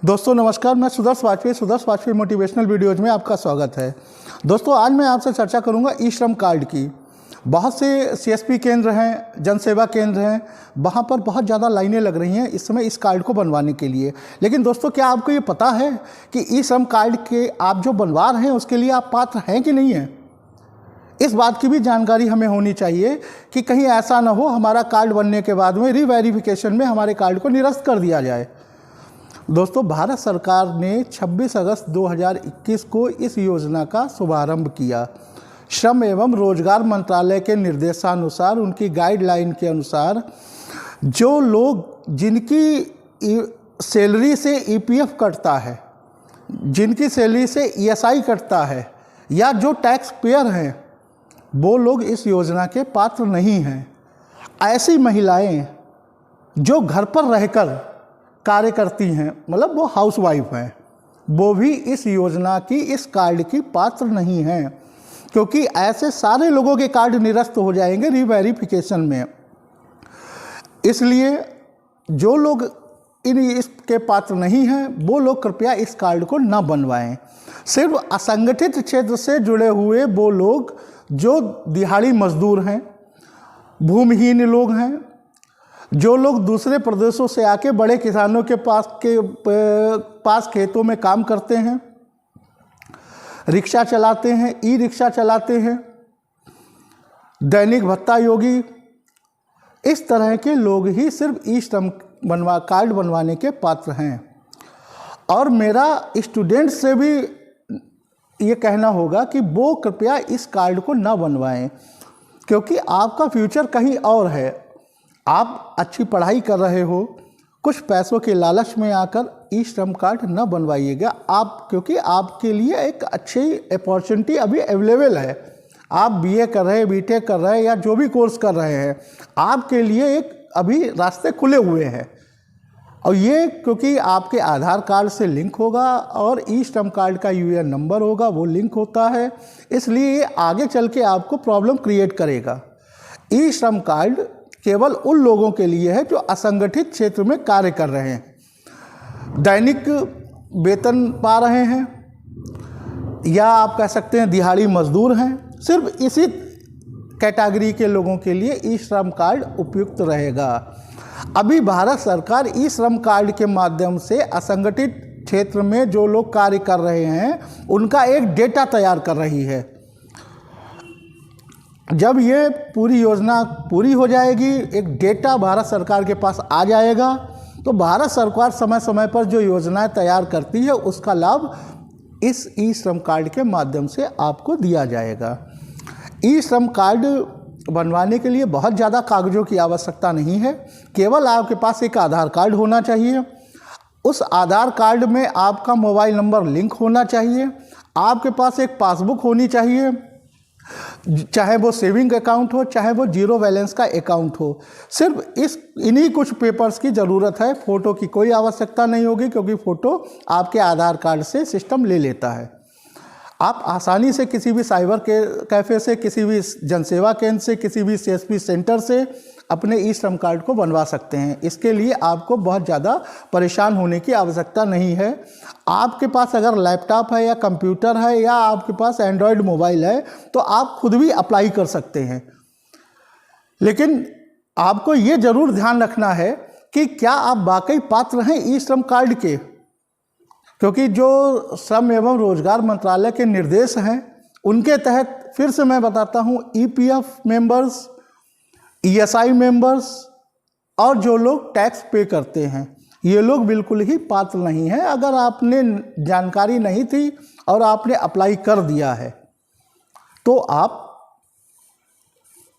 दोस्तों नमस्कार, मैं सुदर्श वाजपेयी मोटिवेशनल वीडियोज़ में आपका स्वागत है। दोस्तों आज मैं आपसे चर्चा करूंगा ई श्रम कार्ड की। बहुत से सीएसपी केंद्र हैं, जनसेवा केंद्र हैं, वहाँ पर बहुत ज़्यादा लाइनें लग रही हैं इस समय इस कार्ड को बनवाने के लिए। लेकिन दोस्तों क्या आपको ये पता है कि ई श्रम कार्ड के आप जो बनवा रहे हैं उसके लिए आप पात्र हैं कि नहीं हैं? इस बात की भी जानकारी हमें होनी चाहिए कि कहीं ऐसा ना हो हमारा कार्ड बनने के बाद में रीवेरिफिकेशन में हमारे कार्ड को निरस्त कर दिया जाए। दोस्तों भारत सरकार ने 26 अगस्त 2021 को इस योजना का शुभारंभ किया। श्रम एवं रोजगार मंत्रालय के निर्देशानुसार, उनकी गाइडलाइन के अनुसार, जो लोग जिनकी सैलरी से ईपीएफ कटता है, जिनकी सैलरी से ईएसआई कटता है या जो टैक्स पेयर हैं, वो लोग इस योजना के पात्र नहीं हैं। ऐसी महिलाएं जो घर पर रहकर कार्य करती हैं, मतलब वो हाउसवाइफ हैं, वो भी इस योजना की, इस कार्ड की पात्र नहीं हैं, क्योंकि ऐसे सारे लोगों के कार्ड निरस्त हो जाएंगे रीवेरिफिकेशन में। इसलिए जो लोग इसके पात्र नहीं हैं वो लोग कृपया इस कार्ड को न बनवाएं। सिर्फ असंगठित क्षेत्र से जुड़े हुए वो लोग जो दिहाड़ी मजदूर हैं, भूमिहीन लोग हैं, जो लोग दूसरे प्रदेशों से आके बड़े किसानों के पास खेतों में काम करते हैं, रिक्शा चलाते हैं, ई रिक्शा चलाते हैं, दैनिक भत्ता योगी, इस तरह के लोग ही सिर्फ ई श्रम कार्ड बनवाने के पात्र हैं। और मेरा स्टूडेंट से भी ये कहना होगा कि वो कृपया इस कार्ड को ना बनवाएं, क्योंकि आपका फ्यूचर कहीं और है। आप अच्छी पढ़ाई कर रहे हो, कुछ पैसों के लालच में आकर ई श्रम कार्ड न बनवाइएगा आप, क्योंकि आपके लिए एक अच्छी अपॉर्चुनिटी अभी अवेलेबल है। आप बीए कर रहे हैं, बीटेक कर रहे हैं या जो भी कोर्स कर रहे हैं, आपके लिए एक अभी रास्ते खुले हुए हैं। और ये क्योंकि आपके आधार कार्ड से लिंक होगा और ई श्रम कार्ड का यूएन नंबर होगा, वो लिंक होता है, इसलिए ये आगे चल के आपको प्रॉब्लम क्रिएट करेगा। ई श्रम कार्ड केवल उन लोगों के लिए है जो असंगठित क्षेत्र में कार्य कर रहे हैं, दैनिक वेतन पा रहे हैं, या आप कह सकते हैं दिहाड़ी मजदूर हैं। सिर्फ इसी कैटेगरी के लोगों के लिए ई श्रम कार्ड उपयुक्त रहेगा। अभी भारत सरकार ई श्रम कार्ड के माध्यम से असंगठित क्षेत्र में जो लोग कार्य कर रहे हैं उनका एक डेटा तैयार कर रही है। जब ये पूरी योजना पूरी हो जाएगी, एक डेटा भारत सरकार के पास आ जाएगा, तो भारत सरकार समय समय पर जो योजनाएं तैयार करती है उसका लाभ इस ई श्रम कार्ड के माध्यम से आपको दिया जाएगा। ई श्रम कार्ड बनवाने के लिए बहुत ज़्यादा कागज़ों की आवश्यकता नहीं है, केवल आपके पास एक आधार कार्ड होना चाहिए। उस आधार कार्ड में आपका मोबाइल नंबर लिंक होना चाहिए, आपके पास एक पासबुक होनी चाहिए, चाहे वो सेविंग अकाउंट हो, चाहे वो जीरो बैलेंस का अकाउंट हो। सिर्फ इन्हीं कुछ पेपर्स की ज़रूरत है, फ़ोटो की कोई आवश्यकता नहीं होगी, क्योंकि फ़ोटो आपके आधार कार्ड से सिस्टम ले लेता है। आप आसानी से किसी भी साइबर कैफ़े से, किसी भी जनसेवा केंद्र से, किसी भी सीएसपी सेंटर से अपने ई श्रम कार्ड को बनवा सकते हैं। इसके लिए आपको बहुत ज़्यादा परेशान होने की आवश्यकता नहीं है। आपके पास अगर लैपटॉप है या कंप्यूटर है या आपके पास एंड्रॉयड मोबाइल है तो आप खुद भी अप्लाई कर सकते हैं। लेकिन आपको ये ज़रूर ध्यान रखना है कि क्या आप वाकई पात्र हैं ई श्रम कार्ड के, क्योंकि जो श्रम एवं रोजगार मंत्रालय के निर्देश हैं उनके तहत, फिर से मैं बताता हूँ, ईपीएफ मेंबर्स, ईएसआई मेंबर्स और जो लोग टैक्स पे करते हैं, ये लोग बिल्कुल ही पात्र नहीं हैं। अगर आपने जानकारी नहीं थी और आपने अप्लाई कर दिया है तो आप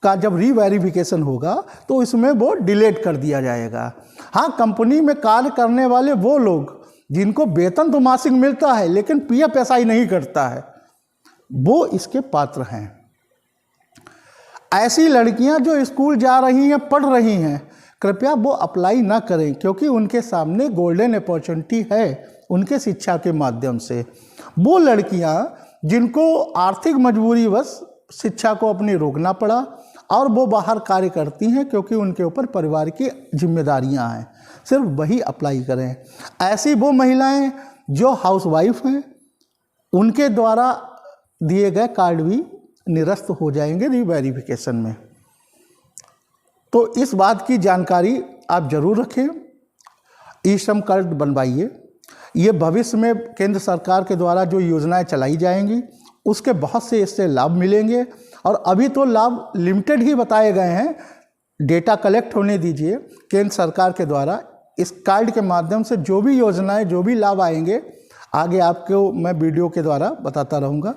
का जब रीवेरिफिकेशन होगा तो इसमें वो डिलीट कर दिया जाएगा। हाँ, कंपनी में कार्य करने वाले वो लोग जिनको वेतन तो मासिक मिलता है लेकिन पीएफ एसआई नहीं करता है, वो इसके पात्र हैं। ऐसी लड़कियां जो स्कूल जा रही हैं, पढ़ रही हैं, कृपया वो अप्लाई ना करें, क्योंकि उनके सामने गोल्डन अपॉर्चुनिटी है उनके शिक्षा के माध्यम से। वो लड़कियां जिनको आर्थिक मजबूरीवश शिक्षा को अपनी रोकना पड़ा और वो बाहर कार्य करती हैं क्योंकि उनके ऊपर परिवार की जिम्मेदारियां हैं, सिर्फ वही अप्लाई करें। ऐसी वो महिलाएं जो हाउसवाइफ हैं, उनके द्वारा दिए गए कार्ड भी निरस्त हो जाएंगे रीवेरिफिकेशन में। तो इस बात की जानकारी आप जरूर रखें, ई श्रम कार्ड बनवाइए। ये भविष्य में केंद्र सरकार के द्वारा जो योजनाएं चलाई जाएंगी उसके बहुत से इससे लाभ मिलेंगे, और अभी तो लाभ लिमिटेड ही बताए गए हैं। डेटा कलेक्ट होने दीजिए केंद्र सरकार के द्वारा। इस कार्ड के माध्यम से जो भी योजनाएं, जो भी लाभ आएंगे, आगे आपको मैं वीडियो के द्वारा बताता रहूँगा।